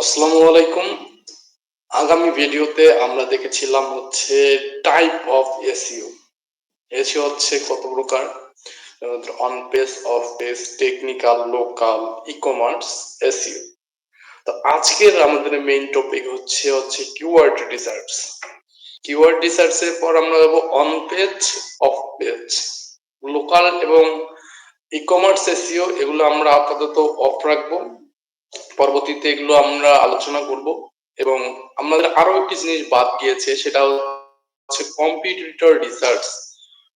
আসসালামু আলাইকুম। আগামী ভিডিওতে আমরা দেখেছিলাম হচ্ছে টাইপ অফ এসইও। এসইও হচ্ছে কত প্রকার: on page, off page, technical, local, e-commerce, SEO. তো আজকের আমাদের মেইন টপিক হচ্ছে কিওয়ার্ড রিসার্চ। কিওয়ার্ড রিসার্চের পর আমরা যাব on page, off page, local এবং ই-কমার্স এসইও। এগুলো আমরা আপাতত অফ রাখবো, পরবর্তীতে এগুলো আমরা আলোচনা করব। এবং আমাদের আরো একটি জিনিস বাদ গিয়েছে, সেটা হচ্ছে কম্পিটিটর রিসার্চ।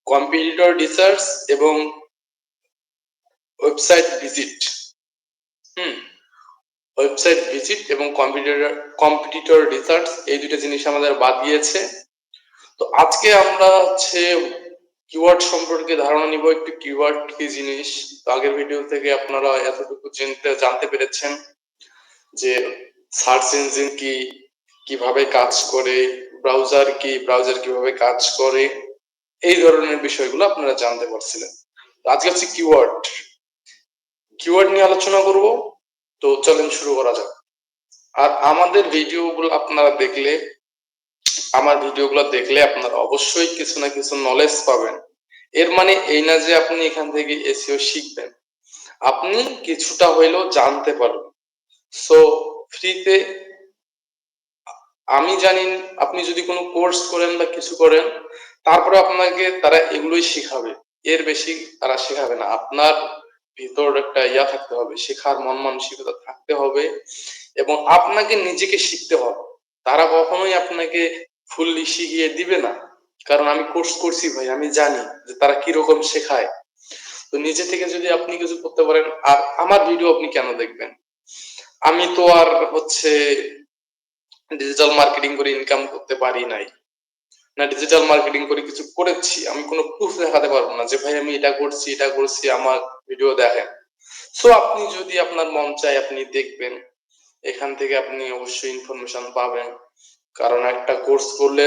কম্পিটিটর রিসার্চ এবং ওয়েবসাইট ভিজিট। ওয়েবসাইট ভিজিট এবং কম্পিটিটর রিসার্চ, এই দুটো জিনিস আমাদের বাদ গিয়েছে। তো আজকে আমরা হচ্ছে কিওয়ার্ড সম্পর্কে ধারণা নিব, একটু কিওয়ার্ড কি জিনিস। তো আগের ভিডিও থেকে আপনারা এতটুকু জানতে পেরেছেন যে সার্চ ইঞ্জিন কি, কিভাবে কাজ করে, ব্রাউজার কি, ব্রাউজার কিভাবে কাজ করে, এই ধরনের বিষয়গুলো আপনারা জানতে পারছিলেন। আজকে হচ্ছে কিওয়ার্ড নিয়ে আলোচনা করব। তো চলেন শুরু করা যাক। আর আমাদের ভিডিওগুলো আপনারা দেখলে, আমার ভিডিওগুলো দেখলে আপনারা অবশ্যই কিছু না কিছু নলেজ পাবেন। এর মানে এই না যে আপনি এখান থেকে এসইও শিখবেন, আপনি কিছুটা হইলেও জানতে পারবেন। সো ফ্রিতে, আমি জানি আপনি যদি কোনো কোর্স করেন বা কিছু করেন, তারপরে আপনাকে তারা এগুলোই শিখাবে, এর বেশি তারা শেখাবে না। আপনার ভিতর একটা থাকতে হবে, শেখার মন মানসিকতা থাকতে হবে এবং আপনাকে নিজেকে শিখতে হবে। তারা কখনোই আপনাকে ফুললি শিখিয়ে দিবে না, কারণ আমি কোর্স করছি ভাই, আমি জানি যে তারা কিরকম শেখায়। তো নিজে থেকে যদি আপনি কিছু করতে পারেন, আর আমার ভিডিও আপনি কেন দেখবেন? আমি তো আর হচ্ছে ডিজিটাল মার্কেটিং করে ইনকাম করতে পারি নাই, না ডিজিটাল মার্কেটিং করে কিছু করেছি। আমি কোনো প্রুফ দেখাতে পারবো না যে ভাই আমি এটা করছি, আমার ভিডিও দেখেন। সো আপনি যদি আপনার মন চায় আপনি দেখবেন, এখান থেকে আপনি অবশ্যই ইনফরমেশন পাবেন। কারণ একটা কোর্স করলে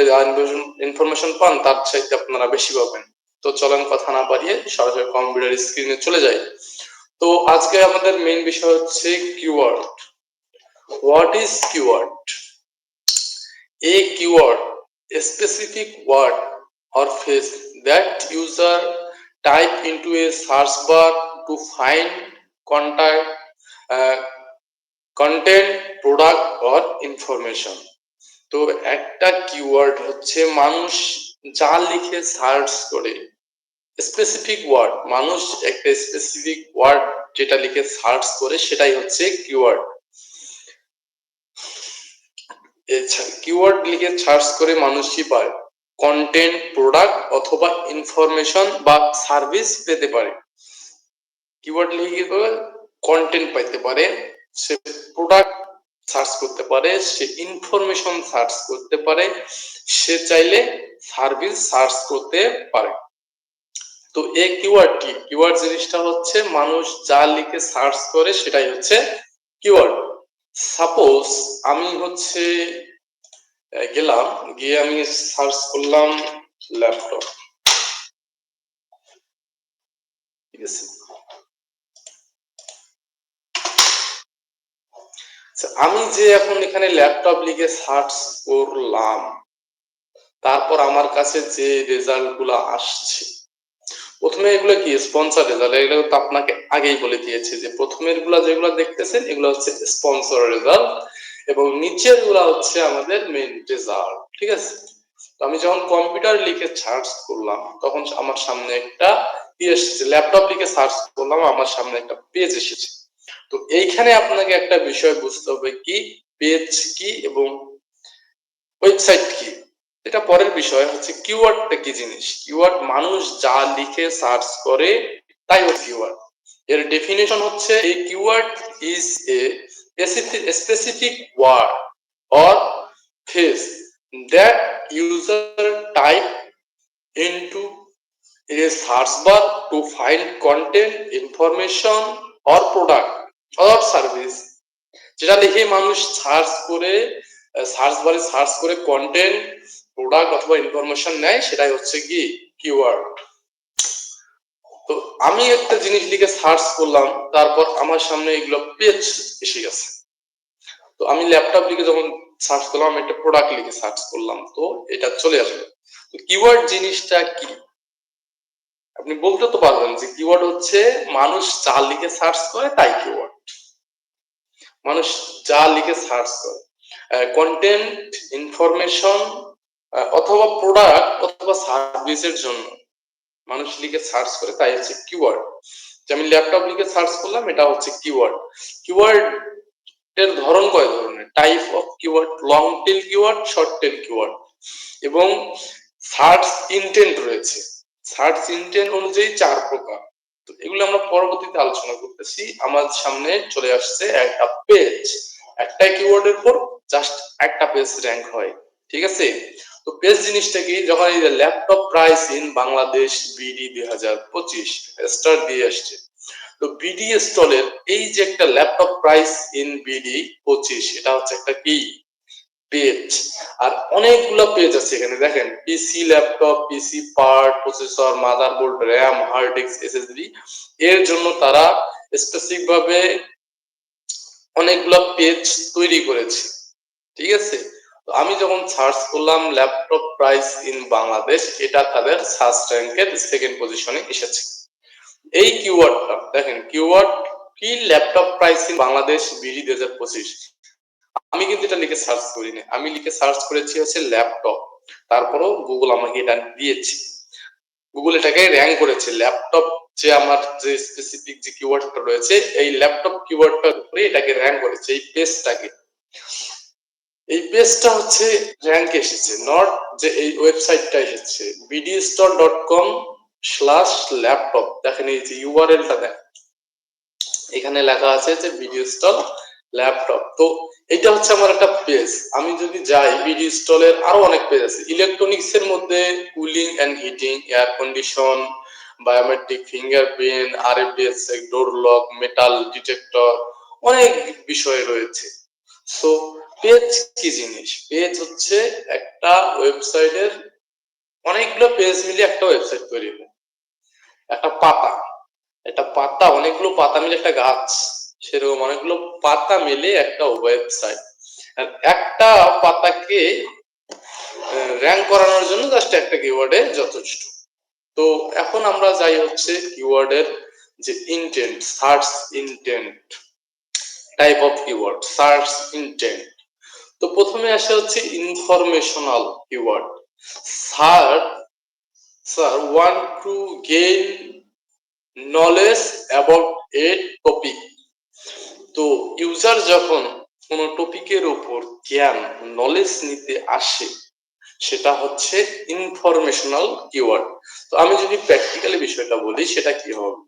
ইনফরমেশন পান, তার চাইতে আপনারা বেশি পাবেন। তো চলেন কথা না বাড়িয়ে সরাসরি কম্পিউটার স্ক্রিনে চলে যাই। তো আজকে আমাদের মেইন বিষয় হচ্ছে keyword. What is keyword? A keyword, a specific word or phrase that user type into a search bar to find contact, uh, content, product or information. তো একটা কিওয়ার্ড হচ্ছে মানুষ যা লিখে সার্চ করে, স্পেসিফিক ওয়ার্ড, মানুষ একটা স্পেসিফিক ওয়ার্ড যেটা লিখে সার্চ করে সেটাই হচ্ছে কিওয়ার্ড। কিওয়ার্ড লিখে সার্চ করে মানুষ কি পায়? কন্টেন্ট, প্রোডাক্ট অথবা ইনফরমেশন বা সার্ভিস পেতে পারে। কিওয়ার্ড লিখে কন্টেন্ট পাইতে পারে, সে প্রোডাক্ট সার্চ করতে পারে, সে ইনফরমেশন সার্চ করতে পারে, সে চাইলে সার্ভিস সার্চ করতে পারে। তো এই কিওয়ার্ড কি? কিওয়ার্ড জিনিসটা হচ্ছে মানুষ যা লিখে সার্চ করে সেটাই হচ্ছে কিওয়ার্ড। সাপোজ আমি হচ্ছে গেলাম, গিয়ে আমি সার্চ করলাম ল্যাপটপ, ঠিক আছে। আমি যে এখন এখানে ল্যাপটপ লিখে সার্চ করলাম, তারপর আমার কাছে যে রেজাল্ট গুলো আসছে, প্রথমে এগুলো কি স্পন্সর রেজাল্ট, এগুলো তো আপনাকে আগেই বলে দিয়েছে যে প্রথমের গুলা যেগুলো দেখতেছেন এগুলো হচ্ছে স্পন্সর রেজাল্ট এবং নিচের গুলা হচ্ছে আমাদের মেইন রেজাল্ট, ঠিক আছে। তো আমি যখন কম্পিউটার লিখে সার্চ করলাম তখন আমার সামনে একটা এসেছে, ল্যাপটপ লিখে সার্চ করলাম আমার সামনে একটা পেজ এসেছে। তো এইখানে আপনাকে একটা বিষয় বুঝতে হবে, কি পেজ কি এবং ওয়েবসাইট কি, এটা পরের বিষয়। হচ্ছে কিওয়ার্ডটা কি জিনিস? কিওয়ার্ড মানুষ যা লিখে সার্চ করে তাই হচ্ছে কিওয়ার্ড। এর ডেফিনেশন হচ্ছে a keyword is a specific word or phrase that user type into a search bar to find content, information or product or service। যেটা লিখে মানুষ সার্চ করে, সার্চ বারে সার্চ করে কন্টেন্ট, প্রোডাক্ট অথবা ইনফরমেশন নেয়, সেটাই হচ্ছে কি কিওয়ার্ড। তো আমি একটা জিনিস লিখে সার্চ করলাম, তারপর আমার সামনে এগুলো পেজ এসে গেছে। তো আমি ল্যাপটপ লিখে যখন সার্চ করলাম, আমি একটা প্রোডাক্ট লিখে সার্চ করলাম, তো এটা চলে আসলো। তো কিওয়ার্ড জিনিসটা কি আপনি বলতে তো পারবেন যে কিওয়ার্ড হচ্ছে মানুষ যা লিখে সার্চ করে তাই কিওয়ার্ড। মানুষ যা লিখে সার্চ করে, কন্টেন্ট, ইনফরমেশন অথবা প্রোডাক্ট অথবা সার্ভিসের জন্য মানুষ লিখে সার্চ করে, তাই হচ্ছে কিওয়ার্ড। যে আমি ল্যাপটপ লিখে সার্চ করলাম, এটা হচ্ছে কিওয়ার্ড। কিওয়ার্ড এর ধরন কয় ধরনের? Type of keyword, long tail keyword, short tail keyword, এবং সার্চ ইন্টেন্ট রয়েছে। সার্চ ইন্টেন্ট অনুযায়ী 4 প্রকার। তো এগুলো আমরা পরবর্তীতে আলোচনা করতেছি। আমার সামনে চলে আসছে একটা পেজ, একটা কিওয়ার্ডের উপর জাস্ট একটা পেজ র্যাঙ্ক হয়, ঠিক আছে? তো পেজ জিনিসটা কি? যখন এই laptop price in Bangladesh BD 2025 star দিয়ে আসছে, তো বিডি স্টলের এই যে একটা ল্যাপটপ প্রাইস ইন বিডি 25, এটা হচ্ছে একটা কি পেজ। আর অনেকগুলো পেজ আছে এখানে, দেখেন PC laptop, PC part, processor, motherboard, RAM, hard disk, SSD, এর জন্য তারা স্পেসিফিক ভাবে অনেকগুলো পেজ তৈরি করেছে, ঠিক আছে? তো আমি যখন সার্চ করলাম ল্যাপটপ প্রাইস ইন বাংলাদেশ, এটা তাদের সার্চ র্যাঙ্কের সেকেন্ড পজিশনে এসেছে। এই কিওয়ার্ডটা দেখেন, কিওয়ার্ড কি? Laptop price in Bangladesh BD 2025। আমি কিন্তু এটা লিখে সার্চ করিনি, আমি লিখে সার্চ করেছি হচ্ছে ল্যাপটপ, তারপরও গুগল আমাকে এটা দিয়েছে। গুগল এটাকে র্যাঙ্ক করেছে। ল্যাপটপ যে আমার যে স্পেসিফিক যে কিওয়ার্ডটা রয়েছে, এই ল্যাপটপ কিওয়ার্ডটার উপরে এটাকে র্যাঙ্ক করেছে, এই পেজটাকে। এই পেজটা হচ্ছে র্যাঙ্ক এসেছে, নট যে এই ওয়েবসাইটটা এসেছে bdstore.com/ল্যাপটপ। দেখেন এই যে ইউআরএলটা দেখেন, এখানে লেখা আছে যে ভিডিও স্টল ল্যাপটপ। তো এটা হচ্ছে আমার একটা পেজ। আমি যদি যাই, ভিডিও স্টলের আরো অনেক পেজ আছে। ইলেকট্রনিক্স এর মধ্যে cooling and heating, air condition, biometric, fingerprint, RFS, door lock, metal detector, অনেক বিষয় রয়েছে। সো পেজ কি জিনিস? পেজ হচ্ছে একটা ওয়েবসাইটের অনেকগুলো পেজ মিলে একটা ওয়েবসাইট তৈরি হয়। একটা পাতা, একটা পাতা, অনেকগুলো পাতা মিলে একটা গাছ, সেরকম অনেকগুলো পাতা মিলে একটা ওয়েবসাইট। একটা পাতাকে র্যাঙ্ক করানোর জন্য জাস্ট একটা কিওয়ার্ডে যথেষ্ট। তো এখন আমরা যাই হচ্ছে কিওয়ার্ডের যে intent, search intent, type of keyword, search intent. তো প্রথমে আসে হচ্ছে informational keyword. Sir want to gain knowledge about a topic. তো ইউজার যখন কোন টপিকের উপর জ্ঞান, নলেজ নিতে আসে, সেটা হচ্ছে ইনফরমেশনাল কিওয়ার্ড। তো আমি যদি প্র্যাকটিক্যালি বিষয়টা বলি, সেটা কি হবে?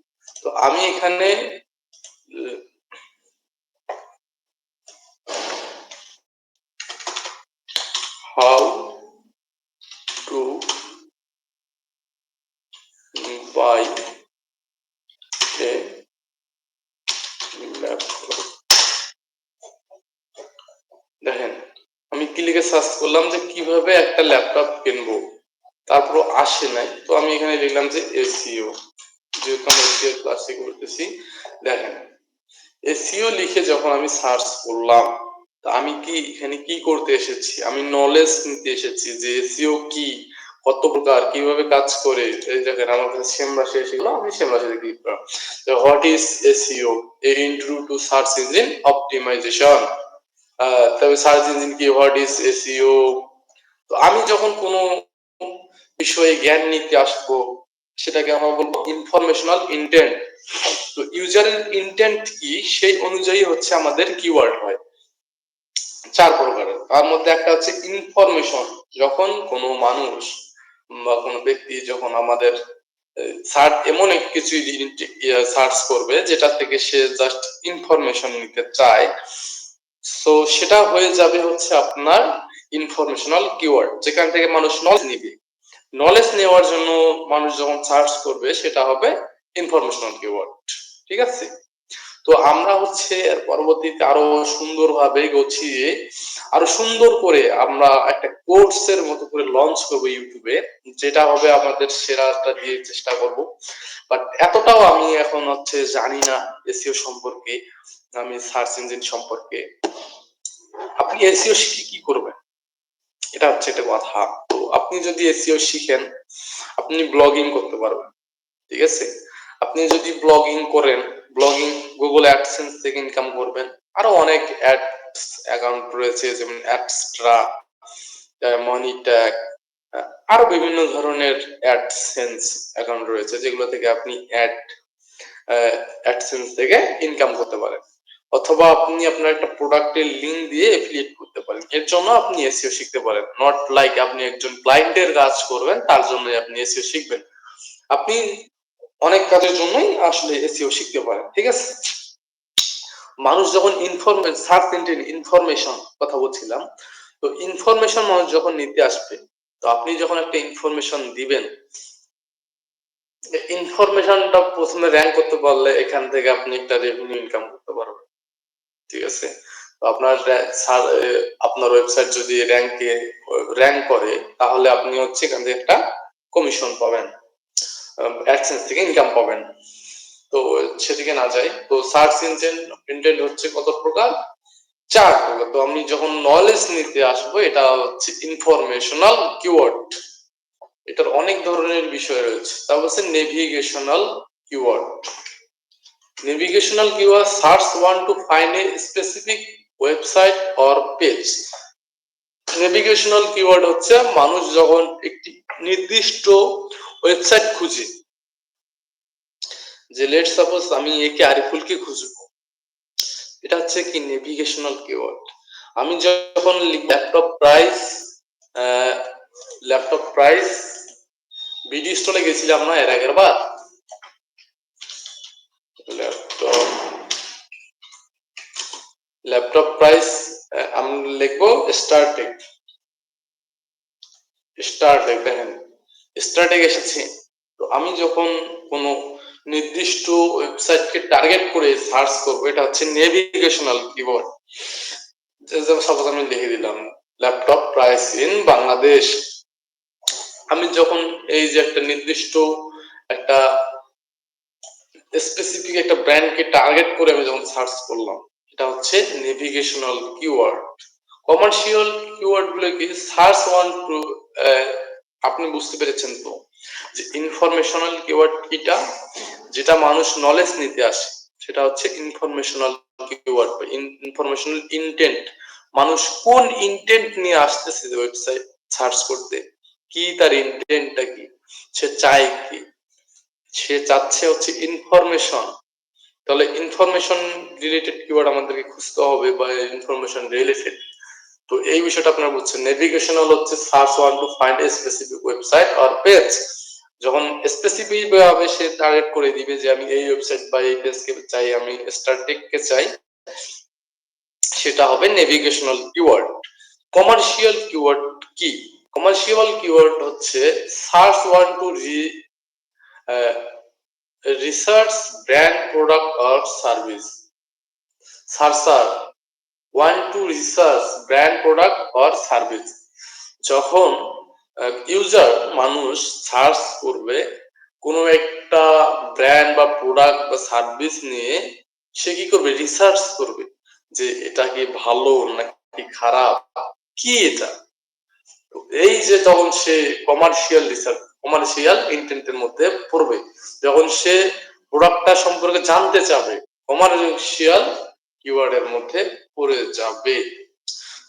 তো আমি এখানে how to buy a laptop, দেখেন আমি কি লিখে সার্চ করলাম যে কিভাবে একটা ল্যাপটপ কিনবো, তারপর আসে নাই। তো আমি এখানে লিখলাম যে এসইও, যেহেতু আমি এসইও ক্লাসে করতেছি। দেখেন এসইও লিখে যখন আমি সার্চ করলাম, তা আমি কি এখানে কি করতে এসেছি? আমি নলেজ নিতে এসেছি যে এসইও কি, কত প্রকার, কিভাবে কাজ করে। এই দেখেন আমার কাছে সেম রাশি এসে গেল, আমি সেম রাশিতে ক্লিক করলাম। What is SEO? A intro to search engine optimisation. তবে সার্চ ইঞ্জিন কি, হোয়াট ইজ এসইও। তো আমি যখন কোনো বিষয়ে জ্ঞান নিতে আসবো, সেটাকে আমরা বলবো ইনফরমেশনাল ইন্টেন্ট। তো ইউজারের ইন্টেন্ট কি, সেই অনুযায়ী হচ্ছে আমাদের কিওয়ার্ড হয়। 4 প্রকারের, তার মধ্যে একটা হচ্ছে ইনফরমেশন। যখন কোনো মানুষ বা কোনো ব্যক্তি যখন আমাদের সার্চ, এমন এক কিছু সার্চ করবে যেটা থেকে সে জাস্ট ইনফরমেশন নিতে চায়, সো সেটা হয়ে যাবে হচ্ছে আপনার ইনফরমেশনাল কিওয়ার্ড, যেখান থেকে মানুষ নলেজ নিবে। নলেজ নেওয়ার জন্য মানুষ যখন সার্চ করবে, সেটা হবে ইনফরমেশনাল কিওয়ার্ড, ঠিক আছে? তো আমরা হচ্ছে পরবর্তীতে আরো সুন্দরভাবে গুছিয়ে, আরো সুন্দর করে আমরা একটা কোর্সের মতো করে লঞ্চ করব ইউটিউবে, যেটা হবে আমাদের সেরাটা দিয়ে চেষ্টা করব। বাট এতটাও আমি এখন হচ্ছে জানি না এসইও সম্পর্কে, আমি সার্চ ইঞ্জিন সম্পর্কে। আপনি এসইও শিখে কি করবেন, এটা হচ্ছে একটা কথা। তো আপনি যদি এসইও শিখেন, আপনি ব্লগিং করতে পারবেন, ঠিক আছে? আপনি যদি ব্লগিং করেন, ব্লগিং গুগল অ্যাডসেন্স থেকে ইনকাম করবেন। আরো অনেক অ্যাডস অ্যাকাউন্ট রয়েছে, যেমন অ্যাডস্ট্রা, মনিট্যাগ, আরো বিভিন্ন ধরনের অ্যাডসেন্স অ্যাকাউন্ট রয়েছে, যেগুলো থেকে আপনি অ্যাডসেন্স থেকে ইনকাম করতে পারেন। অথবা আপনি আপনার একটা প্রোডাক্টের লিংক দিয়ে এফিলিয়েট করতে পারেন। এর জন্য আপনি এসইও শিখতে পারেন। নট লাইক আপনি একজন ক্লায়েন্টের কাজ করবেন তার জন্য আপনি এসইও শিখবেন। আপনি অনেক কাজের জন্যই আসলে এসইও শিখতে পারেন, ঠিক আছে? মানুষ যখন সার্চ ইঞ্জিন ইনফরমেশন কথা বলছিলাম, তো ইনফরমেশন মানুষ যখন নিতে আসবে, তো আপনি যখন একটা ইনফরমেশন দিবেন, ইনফরমেশনটা প্রথমে র্যাঙ্ক করতে পারলে এখান থেকে আপনি একটা রেভিনিউ ইনকাম করতে পারবেন, ঠিক আছে? তো আপনার ওয়েবসাইট যদি র্যাঙ্ক করে, তাহলে আপনি হচ্ছে এখান থেকে একটা কমিশন পাবেন, অ্যাডসেন্স থেকে ইনকাম পাবেন। তো সেদিকে না যাই, তো সার্চ ইঞ্জিন ইন্টেন্ট হচ্ছে কত প্রকার? 4 প্রকার। তো আমি যখন নলেজ নিতে আসবো, এটা হচ্ছে ইনফরমেশনাল কিওয়ার্ড। এটার অনেক ধরনের বিষয় রয়েছে। তা হচ্ছে navigational keyword. Navigational keyword search want to find a specific website or page. Navigational keyword হচ্ছে মানুষ যখন একটি নির্দিষ্ট ওয়েবসাইট খুঁজে, যে লেট সাপোজ আমি একে আরিফুলকে খুঁজবো, এটা হচ্ছে কি নেভিগেশনাল কিওয়ার্ড। আমি যখন ল্যাপটপ প্রাইস বিডি স্টলে গেছিলাম না এর আগের বার, ল্যাপটপ প্রাইস আমি লিখবো স্টারটেক, দেখেন স্টারটেক এসেছে। তো আমি যখন কোনো নির্দিষ্ট ওয়েবসাইটকে টার্গেট করে সার্চ করবো, এটা হচ্ছে নেভিগেশনাল কিওয়ার্ড। সাপোজ আমি লিখে দিলাম ল্যাপটপ প্রাইস ইন বাংলাদেশ। আমি যখন এই যে একটা নির্দিষ্ট একটা স্পেসিফিক একটা ব্র্যান্ডকে টার্গেট করে আমি যখন সার্চ করলাম, এটা হচ্ছে নেভিগেশনাল কিওয়ার্ড। কমার্শিয়াল কিওয়ার্ড গুলো কি? সার্চ ওয়ান টু, আপনি বুঝতে পেরেছেন তো যে ইনফরমেশনাল কিওয়ার্ড কিটা, যেটা মানুষ নলেজ নিতে আসে, সেটা হচ্ছে ইনফরমেশনাল কিওয়ার্ড বা ইনফরমেশনাল ইনটেন্ট। মানুষ কোন ইনটেন্ট নিয়ে আসতেছে ওয়েবসাইট সার্চ করতে, কি তার ইনটেন্টটা কি, সে চায় কি, সে চাচ্ছে হচ্ছে ইনফরমেশন। তাহলে ইনফরমেশন রিলেটেড কিওয়ার্ড আমাদেরকে খুঁজতে হবে, বা ইনফরমেশন রিলেটেড। তো এই বিষয়টা আপনারা বুঝছেন। নেভিগেশনাল হচ্ছে search one to find a specific website or page. যখন স্পেসিফিক ভাবে সে টার্গেট করে দিবে যে আমি এই ওয়েবসাইট বা এই পেজকে চাই, আমি স্টারটেককে চাই, সেটা হবে নেভিগেশনাল কিওয়ার্ড। কমার্শিয়াল কিওয়ার্ড কি? কমার্শিয়াল কিওয়ার্ড হচ্ছে search one two research brand product or service. Searcher want to research brand product or service। যখন ইউজার মানুষ সার্চ করবে কোনো একটা ব্র্যান্ড বা প্রোডাক্ট বা সার্ভিস নিয়ে, সে কি করবে? রিসার্চ করবে যে এটা কি ভালো নাকি খারাপ, কি এটা। এই যে তখন সে কমার্শিয়াল ইন্টেন্টের মধ্যে পড়বে, যখন সে প্রোডাক্টটা সম্পর্কে জানতে চাবে, কমার্শিয়াল কিওয়ার্ডের মধ্যে পড়ে যাবে।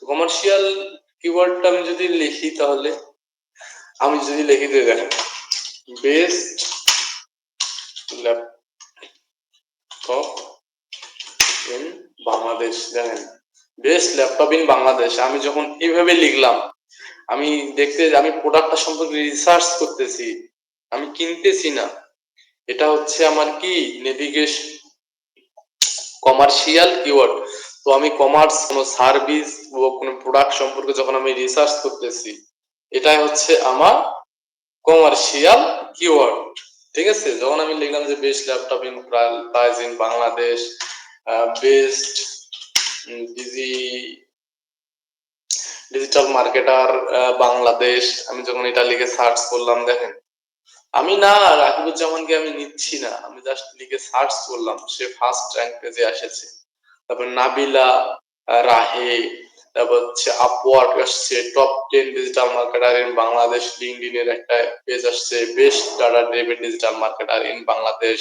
কমার্শিয়াল কিওয়ার্ডটা আমি যদি লিখি, তাহলে আমি যদি লিখে দিয়ে দেখেন বেস্ট ল্যাপটপ ইন বাংলাদেশ, দেখেন বেস্ট ল্যাপটপ ইন বাংলাদেশ। আমি যখন এইভাবে লিখলাম, আমি আমি প্রোডাক্টটা সম্পর্কে রিসার্চ করতেছি, আমি কিনতেছি না। এটা হচ্ছে আমার কি নেভিগেশন কমার্শিয়াল কিওয়ার্ড। তো আমি কমার্স কোনো সার্ভিস বা কোনো প্রোডাক্ট সম্পর্কে যখন আমি রিসার্চ করতেছি, এটাই হচ্ছে আমার কমার্শিয়াল কিওয়ার্ড, ঠিক আছে? যখন আমি লিখলাম যে best laptop in price in Bangladesh, best digital marketer Bangladesh, আমি যখন এটা লিখে সার্চ করলাম, দেখেন আমি না রাকিবুজ্জামানকে আমি নিচ্ছি না, আমি জাস্ট লিখে সার্চ করলাম, সে ফার্স্ট র্যাঙ্ক পেজে এসেছে। তারপর নাবিলা রাহে, তারপর হচ্ছে আপওয়ার্ক আসছে, top 10 digital marketer in Bangladesh, LinkedIn এর একটা পেজ আসছে, best data driven digital marketer in Bangladesh,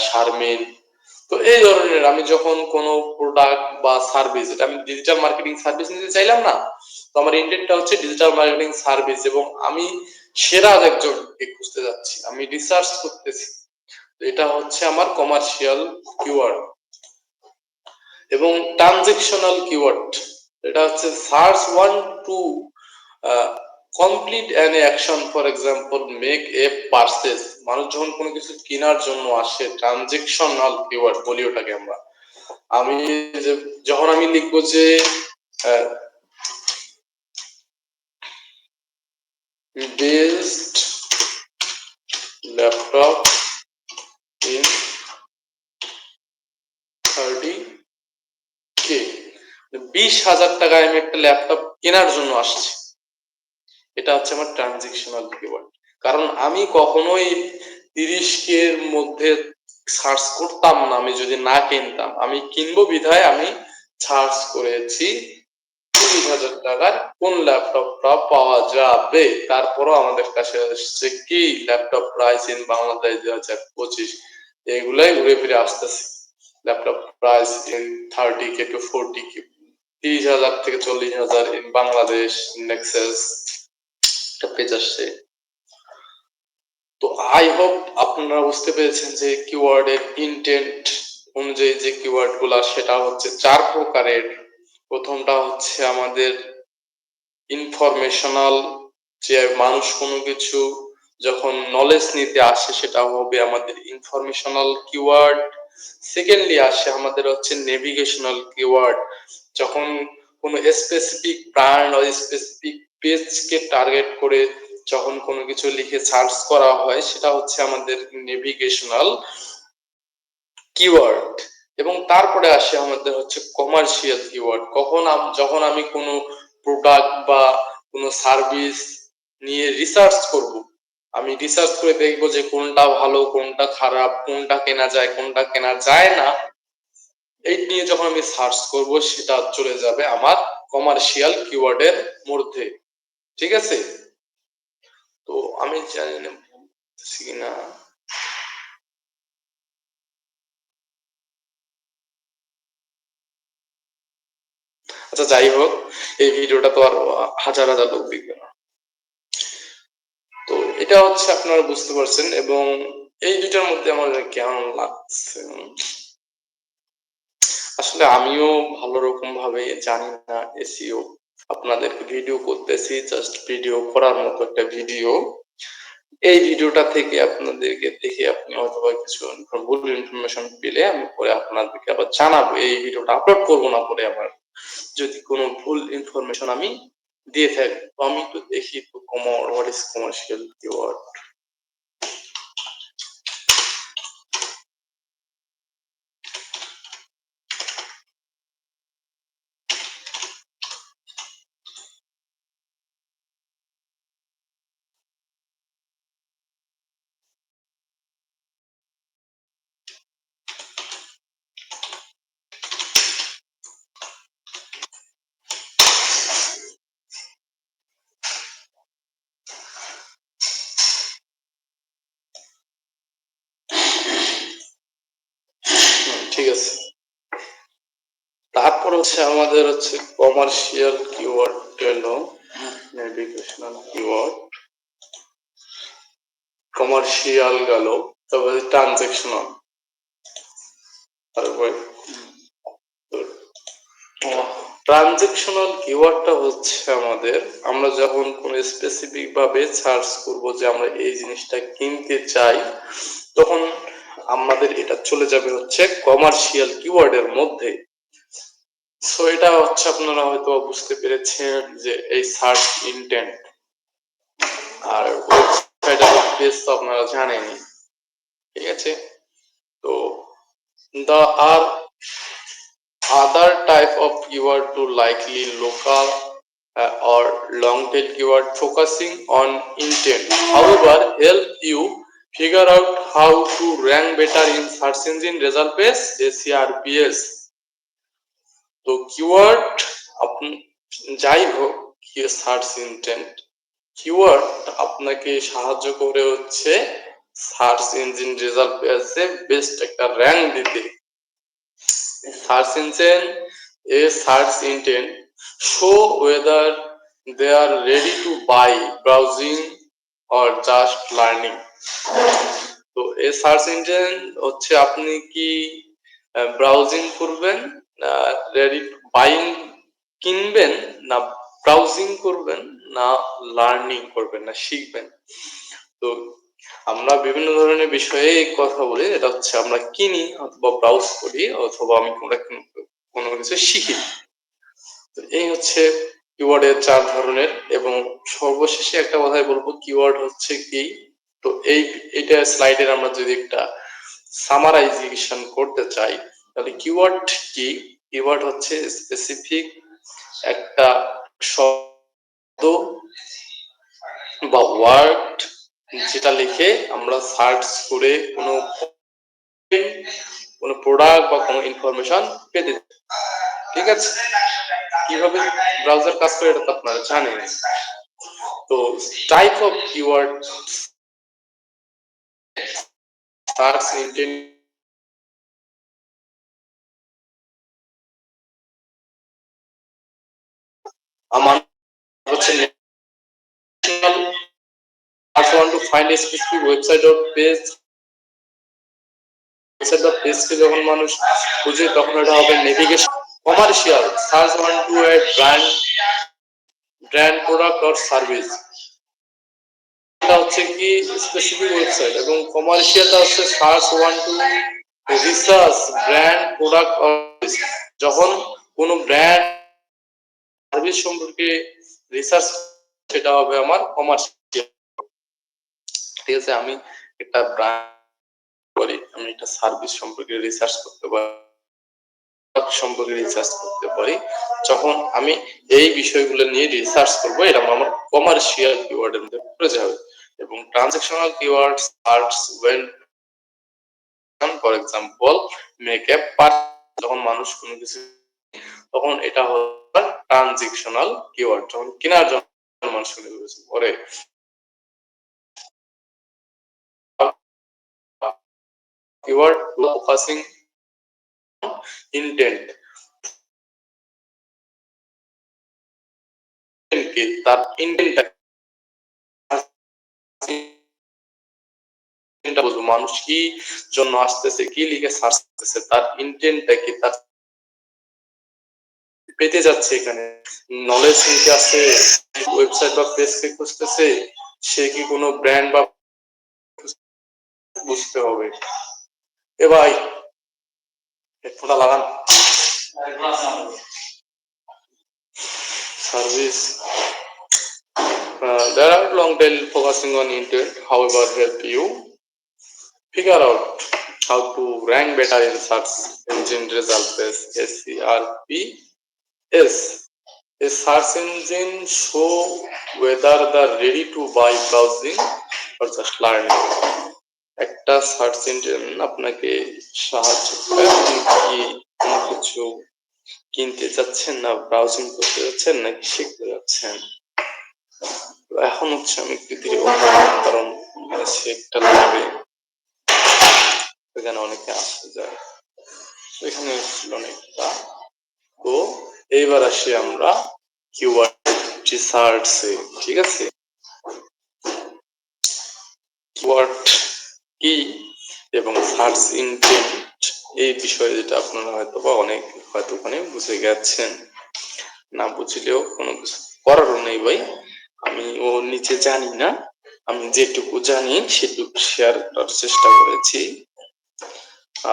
Sharmin. তো এই ধরনের আমি যখন কোনো প্রোডাক্ট বা সার্ভিস, এটা আমি ডিজিটাল মার্কেটিং সার্ভিস নিতে চাইলাম না, তো আমার ইন্টেন্টটা হচ্ছে ডিজিটাল মার্কেটিং সার্ভিস, এবং আমি সেরা একজনকে খুঁজতে যাচ্ছি, আমি রিসার্চ করতেছি। এটা হচ্ছে আমার কমার্শিয়াল কিওয়ার্ড। এবং ট্রানজেকশনাল কিওয়ার্ড, এটা হচ্ছে search one to complete an action, for example make A purchase. মানুষ যখন কোনো কিছু কেনার জন্য আসে, ট্রানজেকশনাল কিওয়ার্ড বলি ওটাকে আমরা। আমি যখন আমি লিখবো যে বেস্ট ল্যাপটপ ইন 30K, 20,000 টাকায় আমি একটা ল্যাপটপ কেনার জন্য আসছি, এটা হচ্ছে আমার ট্রানজেকশনাল কিওয়ার্ড। কারণ আমি কখনোই 30K এর মধ্যে সার্চ করতাম না আমি যদি না কিনতাম। আমি কিনবো বিধায় আমি সার্চ করেছি 30,000 টাকার কোন ল্যাপটপটা পাওয়া যাবে। তারপরও আমাদের কাছে আসছে কি ল্যাপটপ প্রাইস ইন বাংলাদেশ 2025, এগুলাই ঘুরে ফিরে আসতেছে। Laptop price in 30K to 40K, 30,000 থেকে 40,000 ইন বাংলাদেশ, নেক্সাস একটা পেজ আসছে। তো আই হোপ আপনারা বুঝতে পেরেছেন যে কিওয়ার্ডের ইন্টেন্ট অনুযায়ী যে কিওয়ার্ড গুলা, সেটা হচ্ছে 4 প্রকারের। প্রথমটা হচ্ছে আমাদের ইনফরমেশনাল, যে মানুষ কোনো কিছু যখন নলেজ নিতে আসে সেটা হবে আমাদের ইনফরমেশনাল কিওয়ার্ড। সেকেন্ডলি আসে আমাদের হচ্ছে নেভিগেশনাল কিওয়ার্ড, যখন কোনো স্পেসিফিক ব্র্যান্ড বা স্পেসিফিক পেজকে টার্গেট করে যখন কোনো কিছু লিখে সার্চ করা হয়, সেটা হচ্ছে আমাদের নেভিগেশনাল কিওয়ার্ড। এবং তারপরে আসে আমাদের হচ্ছে কমার্শিয়াল কিওয়ার্ড, যখন আমি কোনো প্রোডাক্ট বা কোনো সার্ভিস নিয়ে রিসার্চ করব, আমি রিসার্চ করে দেখব যে কোনটা ভালো, কোনটা খারাপ, কোনটা কেনা যায়, কোনটা কেনা যায় না, এই নিয়ে যখন আমি সার্চ করব, সেটা চলে যাবে আমার কমার্শিয়াল কিওয়ার্ডের মধ্যে। ঠিক আছে? তো আমি জানি না কিনা। আচ্ছা, যাই হোক, এই ভিডিওটা তো আর হাজার হাজার লোক দেখবে না। তো এটা হচ্ছে আপনারা বুঝতে পারছেন। এবং এই দুটার মধ্যে আমার কেমন লাগছে, আসলে আমিও ভালো রকম ভাবে জানি না এসইও। আপনাদেরকে ভিডিও করতেছি, জাস্ট ভিডিও করার মতো একটা ভিডিও। এই ভিডিওটা থেকে আপনাদেরকে দেখে আপনি হয়তো কিছু ভুল ইনফরমেশন পেলে আমি পরে আপনাদেরকে আবার জানাবো। এই ভিডিওটা আপলোড করবো না পরে আমার, যদি কোনো ভুল ইনফরমেশন আমি দিয়ে থাকি। তো আমি একটু দেখি তো হোয়াট ইজ কমার্শিয়াল কিওয়ার্ড। ঠিক আছে, তারপর হচ্ছে আমাদের হচ্ছে কমার্শিয়াল কিওয়ার্ড হলো নেভিগেশনাল কিওয়ার্ড, কমার্শিয়াল গেল, তারপরে ট্রানজেকশনাল, তারপরে ট্রানজেকশনাল কিওয়ার্ডটা হচ্ছে আমাদের, আমরা যখন কোনো স্পেসিফিক ভাবে সার্চ করব যে আমরা এই জিনিসটা কিনতে চাই, তখন আমাদের এটা চলে যাবে হচ্ছে কমার্শিয়াল কিওয়ার্ডের মধ্যে। সো এটা হচ্ছে আপনারা হয়তো বুঝতে পেরেছেন যে এই সার্চ ইন্টেন্ট। আর ওয়েবসাইট আর পেজ তো আপনারা জানেনই। ঠিক আছে? তো the are other type of keyword to likely local or long tail keyword focusing on intent, however help you figure out how to rank better in search engine result page, SERPs. তো keyword যাই হোক, search intent keyword আপনাকে সাহায্য করে হচ্ছে search engine result পেজে best একটা rank দিতে। Search engine search intent show weather they are ready to buy, browsing or just learning. তো এই সার্চ ইঞ্জিন হচ্ছে আপনি কি ব্রাউজিং করবেন, না রেডি বাইং কিনবেন, না ব্রাউজিং করবেন, না লার্নিং করবেন, না শিখবেন। তো আমরা বিভিন্ন ধরনের বিষয়ে কথা বলি, এটা হচ্ছে আমরা কিনি অথবা ব্রাউজ করি অথবা আমি কোনো কিছু শিখি। তো এই হচ্ছে কিওয়ার্ডের 4 ধরনের। এবং সর্বশেষে একটা কথাই বলবো, কিওয়ার্ড হচ্ছে কি, তো এইটা স্লাইডের আমরা যদি একটা সামারাইজেশন করতে চাই তাহলে কিওয়ার্ড কি? কিওয়ার্ড হচ্ছে স্পেসিফিক একটা শব্দ বা ওয়ার্ড যেটা লিখে আমরা সার্চ করে কোনো প্রোডাক্ট বা কোনো ইনফরমেশন পেতে। ঠিক আছে, কিভাবে ব্রাউজার কাজ করে এটা তো আপনারা জানেন। তো type of keyword search engine আমার হচ্ছে national I want to find a specific website or page, website বা পেজকে যখন মানুষ খুঁজে তখন এটা হবে navigation. Commercial search want to add brand product or service, এটা হচ্ছে কি স্পেসিফিক ওয়েবসাইট। এবং কমার্শিয়ালটা হচ্ছে search want to research brand product or service, যখন কোনো ব্র্যান্ড সার্ভিস সম্পর্কে রিসার্চ সেটা হবে আমার কমার্শিয়াল। ঠিক আছে, আমি একটা ব্র্যান্ড করি, আমি একটা সার্ভিস সম্পর্কে রিসার্চ করতে পারি, সম্পর্কে রিসার্চ করতে পারি, যখন আমি এই বিষয়গুলো নিয়ে রিসার্চ করব, এটা আমার কমার্শিয়াল কিওয়ার্ডের মধ্যে পড়ে যাবে। এবং transactional keyword search when, for example make a par, যখন মানুষ কোনো কিছু তখন এটা হলো ট্রানজ্যাকশনাল কিওয়ার্ড, যখন কেনার জন্য মানুষ কোনো কিছু করে। কিওয়ার্ড ফোকাসিং ইন্টেন্ট, তার ইন্টেন্টটা বুঝবো, মানুষ কি জন্য আসতেছে, কি লিখে সার্চ করতেছে, তার ইন্টেন্টটা কি, তার পেতে যাচ্ছে এখানে নলেজ নিতে আসছে, ওয়েবসাইট বা পেজকে খুঁজতেছে, সে কি কোনো ব্র্যান্ড বা বুঝতে হবে। এ ভাই হেডফোনটা লাগান। Service there are long tail focusing on intent, however help you figure out how to rank better in search engine result page. SERPs, a search engine show whether the ready to buy, browsing or just learning. একটা search engine আপনাকে সাহায্য করে, আপনি কি কোনো কিছু কিনতে যাচ্ছেন, না ব্রাউজিং করতে যাচ্ছেন, নাকি শিখতে যাচ্ছেন। এখন হচ্ছে আমি একটু ধীরে কারণ সে একটা লাইভে এখানে অনেকে আসতে যায়, এখানে ছিল অনেকটা। তো এইবার আসি আমরা কিওয়ার্ড রিসার্চে। ঠিক আছে, কিওয়ার্ড কি এবং সার্চ ইন্টেন্ট এই বিষয়ে যেটা আপনারা হয়তো বা অনেক হয়তো ওখানে বুঝে গেছেন, না বুঝলেও কোনো কিছু করারও নেই ভাই, আমি ও নিচে জানি না, আমি যেটুকু জানি সেটুকু শেয়ার করার চেষ্টা করেছি,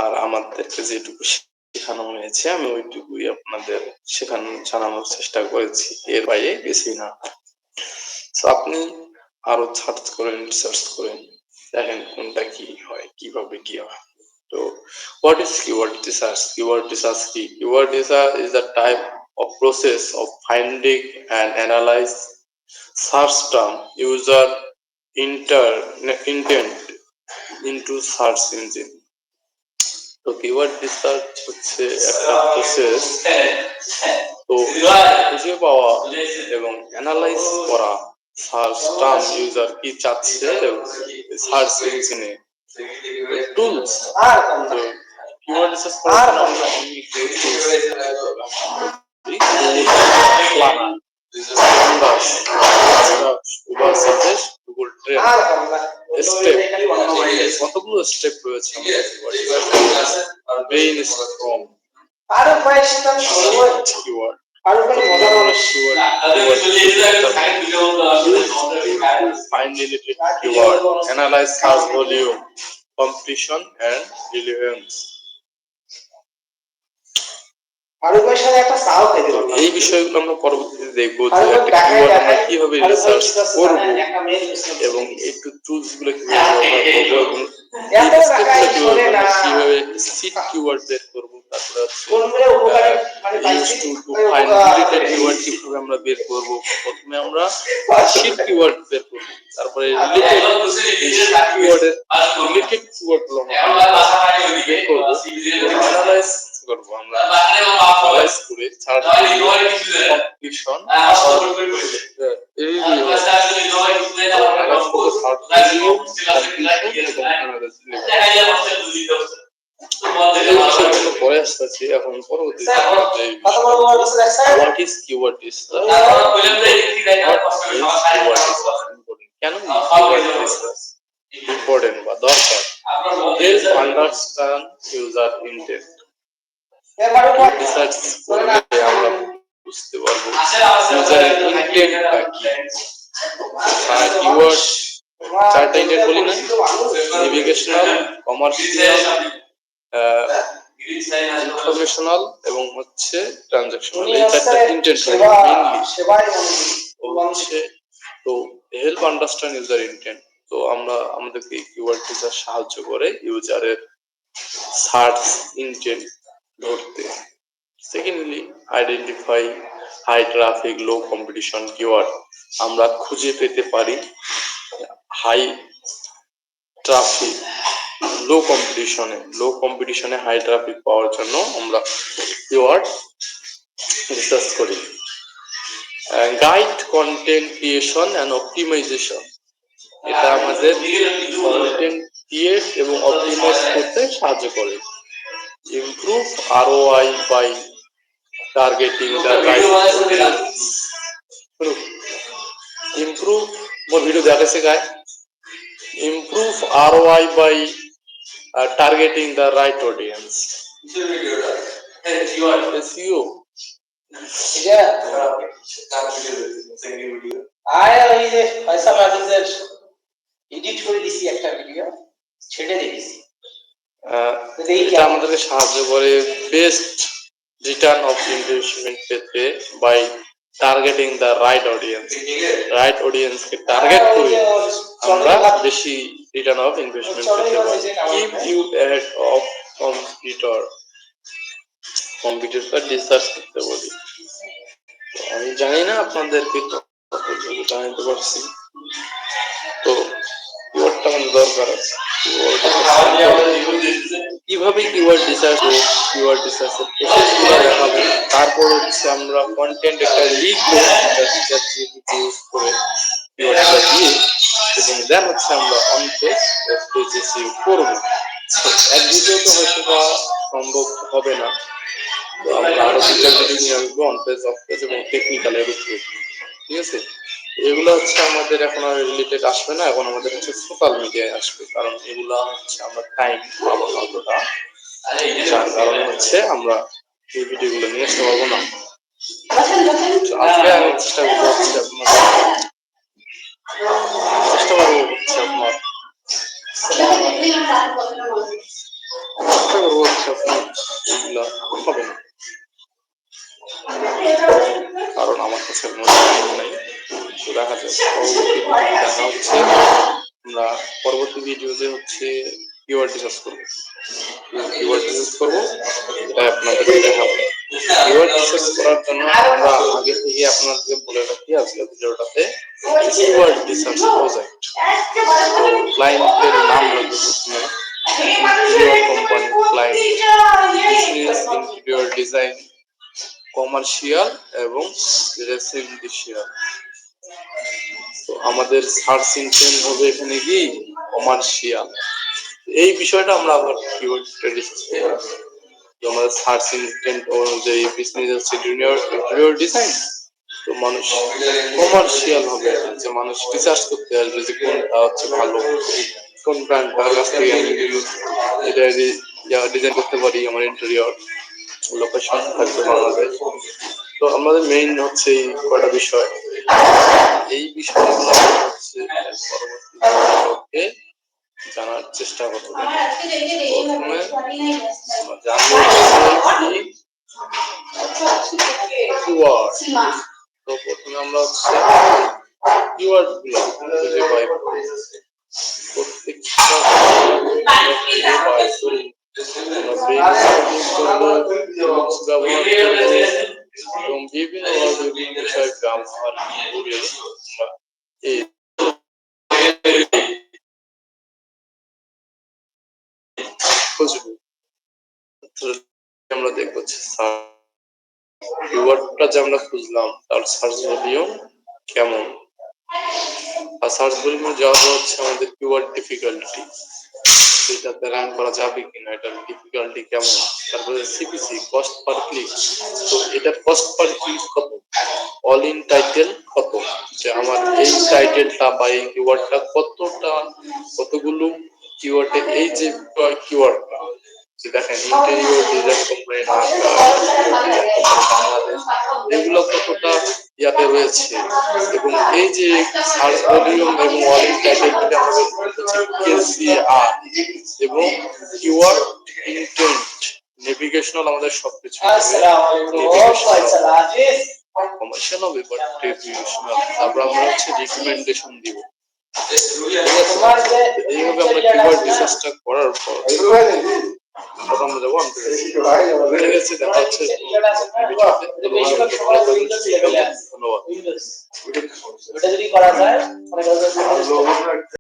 আর আমাদেরকে যেটুকু শেখানো হয়েছে আমি ওইটুকুই আপনাদের জানানোর চেষ্টা করেছি, এর বাইরে বেশি না। আপনি আরো সার্চ করেন, রিসার্চ করেন, দেখেন কোনটা কি হয়, কিভাবে কি হয়। তো what is keyword research? Keyword research কি? Keyword research is a type of process of finding and analyze search term user intent into search engine. তো কিওয়ার্ড রিসার্চ হচ্ছে একটা প্রসেস। তো খুঁজে পাওয়া এবং অ্যানালাইজ করা সার্চ টার্ম ইউজার কি চাচ্ছে সার্চ ইঞ্জিনে টুলস। তো কিওয়ার্ড রিসার্চ করার জন্য আমরা অনেক গুগল ট্রেন স্টেপ, কতগুলো স্টেপ রয়েছে brainstorm keyword find related keyword, analyze search volume, completion and relevance. এই বিষয়গুলো আমরা পরবর্তীতে দেখবো যে একটা কিওয়ার্ড আমরা কিভাবে রিসার্চ করব এবং একটু টুলস গুলো কিভাবে ব্যবহার করব এবং কিভাবে সিট কিওয়ার্ড বের করব, তারপরে কিওয়ার্ড কিভাবে আমরা বের করব। প্রথমে আমরা সিট কিওয়ার্ড বের করব, তারপরে রিলেটেড কিওয়ার্ড গুলো আমরা বের করব, অ্যানালাইজ করব আমরা অ্যানালাইজ করে সার্চ কম্পিটিশন পরে আসতেছি। এখন পরবর্তী হোয়াট ইজ কিওয়ার্ড রিসার্চ, কেন কিওয়ার্ড রিসার্চ ইম্পর্টেন্ট বা দরকার, help understand user intent. Research করলে আমরা বুঝতে পারবো ইউজারের ইন্টেন্টটা কি। কিওয়ার্ড চারটা ইন্টেন্ট বলি না, নেভিগেশনাল, কমার্শিয়াল, ইনফরমেশনাল এবং হচ্ছে ট্রানজাকশনাল। এই চারটা ইন্টেন্ট মেইনলি হচ্ছে। তো হেল্প আন্ডারস্ট্যান্ড ইউজার ইন্টেন্ট, তো আমাদেরকে কিওয়ার্ড রিসার্চ সাহায্য করে ইউজারের সার্চ ইন্টেন্ট ধরতে। Secondly identify high traffic low competition keyword, আমরা খুঁজে পেতে পারি হাই ট্রাফিক লো কম্পিটিশনে হাই ট্রাফিক পাওয়ার জন্য আমরা কিওয়ার্ড রিসার্চ করি। Guide content creation and optimisation, এটা আমাদের কন্টেন্ট ক্রিয়েট এবং অপটিমাইজ করতে সাহায্য করে। Improve ROI by targeting the right audience. Improve ROI by targeting the right audience. SEO. Edit করে দিছি একটা ভিডিও, ছেড়ে দিয়েছি। এটা আমাদেরকে সাহায্য করে বেস্ট রিটার্ন অফ ইনভেস্টমেন্ট পেতে বাই টার্গেটিং দ্য রাইট অডিয়েন্সকে টার্গেট করে আমরা বেশি রিটার্ন অফ ইনভেস্টমেন্ট পেতে পারি। Keep you ahead of competitor research করতে বলি। আমি জানি না আপনাদেরকে জানাতে পারছি। তো কিওয়ার্ডটা আমাদের দরকার আছে। কিভাবে কিওয়ার্ড রিসার্চ এর প্রসেসগুলো দেখাবো। তারপর হচ্ছে আমরা কন্টেন্ট একটা লিখবো ইউজ করে কিওয়ার্ডটা দিয়ে, এবং দেন হচ্ছে আমরা অন পেজ SEO করব। এক ভিডিও তো হয়তো বা সম্ভব হবে না, তো আমরা আরো ভিডিও নিয়ে আসবো অন পেজ অফ পেজ এবং টেকনিক্যাল এর উপরে। ঠিক আছে, এগুলো হচ্ছে আমাদের এখন আর রিলেটেড আসবে না, এখন আমাদের হচ্ছে সোশ্যাল মিডিয়ায় আসবে, কারণ এগুলা হচ্ছে আমরা টাইম পাবো না অতটা, যার কারণে হচ্ছে আমরা এই ভিডিওগুলো নিয়ে আসতে পারবো না। আজকে আমি চেষ্টা করবো হচ্ছে আপনার এগুলা হবে না, কারণ আমার কাছে কোনো টাইম নাই। দেখা যাচ্ছে আমরা পরবর্তী ভিডিওতে হচ্ছে কিওয়ার্ড রিসার্চ করবো, এটা আপনাদের দেখাবো। কিওয়ার্ড রিসার্চ করার জন্য আমরা আগে থেকে আপনাদেরকে বলে রাখি আজকে ভিডিওটাতে কিওয়ার্ড রিসার্চ প্রজেক্ট। ক্লায়েন্টের নাম লাগবে প্রথমে, কোম্পানি ক্লায়েন্ট, ডিজাইন, কমার্শিয়াল এবং রেসিডেন্সিয়াল। তো আমাদের সার্চ ইঞ্জিন হবে এখানে কি কমার্শিয়াল। এই বিষয়টা আমরা আবার কিওয়ার্ডে ডিসকাস করব। তো আমাদের সার্চ ইঞ্জিন অনুযায়ী বিজনেস হচ্ছে ইন্টেরিয়র ডিজাইন, তো মানুষ কমার্শিয়াল হবে যে মানুষ রিসার্চ করতে আসবে যে কোনটা হচ্ছে ভালো, কোন ব্র্যান্ডটার কাছ থেকে আমি এটা ডিজাইন করতে পারি। আমার ইন্টেরিয়র লোকেশন থাকবে বাংলাদেশ। তো আমাদের মেইন হচ্ছে এই কয়টা বিষয়, এই বিষয়গুলো হচ্ছে পরবর্তী জানার চেষ্টা করতে হবে। প্রথমে জানবো কি কিওয়ার্ড। তো প্রথমে আমরা হচ্ছে কিওয়ার্ড গুলো খুঁজে পাই, প্রত্যেকটা এবং বিভিন্ন বিষয় ব্যবহার করে খুঁজবো। আমরা দেখবো কিওয়ার্ডটা যে আমরা খুঁজলাম তার সার্চ ভলিউম কেমন, আর সার্চ ভলিউমে যাওয়া হচ্ছে আমাদের কিওয়ার্ড ডিফিকাল্টি, সেটাতে র্যাঙ্ক করা যাবে কিনা, এটার ডিফিকাল্টি কেমন। তারপরে সিপিসি কস্ট পার ক্লিক, তো এটা কস্ট পার ক্লিক কত, অল ইন টাইটেল কত, যে আমার এই টাইটেলটা বা এই কিওয়ার্ডটা কতগুলো কিওয়ার্ডে, এই যে কিওয়ার্ডটা যে দেখেন ইন্টেরিয়র ডিজাইন কোম্পানি বাংলাদেশ, এগুলো কতটা ইয়াতে রয়েছে। এবং এই যে সার্চ ভলিউম এবং অল ইন টাইটেল থেকে আমাদের হচ্ছে কেসিআর এবং কিওয়ার্ড ইন্টেন্ট, নেভিগেশনাল আমাদের সবকিছু কমার্শিয়াল হবে বাট নেভিগেশনাল। তারপর আমরা হচ্ছে রিকমেন্ডেশন দিব। এইভাবে আমরা কিওয়ার্ড রিসার্চটা করার পর আমরা যাবো ঠিক আছে, দেখা হচ্ছে ধন্যবাদ।